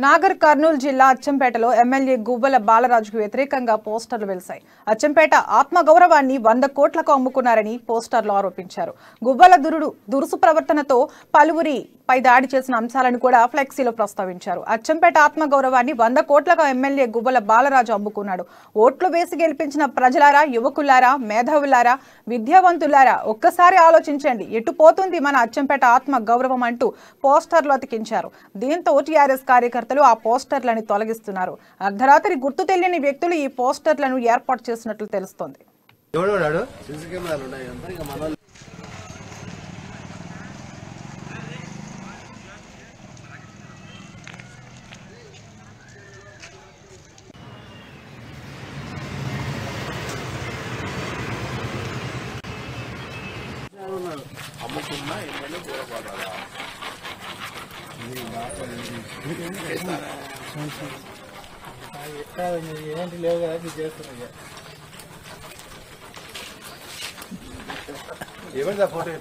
నాగర్ కర్నూలు జిల్లా అచ్చంపేటలో ఎమ్మెల్యే గువ్వల బాలరాజుకు వ్యతిరేకంగా పోస్టర్లు వెలిశాయి. అచ్చంపేట ఆత్మగౌరవాన్ని 100 కోట్లకు అమ్ముకున్నారని పోస్టర్లు ఆరోపించారు. గువ్వల దురుసు ప్రవర్తనతో పలువురిపై దాడి చేసిన అంశాలను కూడా ఫ్లెక్సీలో ప్రస్తావించారు. అచ్చంపేట ఆత్మగౌరవాన్ని 100 కోట్లకు ఎమ్మెల్యే గువ్వల బాలరాజు అమ్ముకున్నాడు. ఓట్లు వేసి గెలిపించిన ప్రజలారా, యువకులారా, మేధావులారా, విద్యావంతులారా ఒక్కసారి ఆలోచించండి. ఎటు పోతుంది మన అచ్చంపేట ఆత్మ గౌరవం అంటూ పోస్టర్లు అతికించారు. దీంతో టీఆర్ఎస్ కార్యకర్తలు ఆ పోస్టర్లను తొలగిస్తున్నారు. అర్ధరాత్రి గుర్తు తెలియని వ్యక్తులు ఈ పోస్టర్లను ఏర్పాటు చేసినట్లు తెలుస్తోంది. ఏంటి లేవు కదా చేస్తున్నా. ఏమైందా ఫోటో?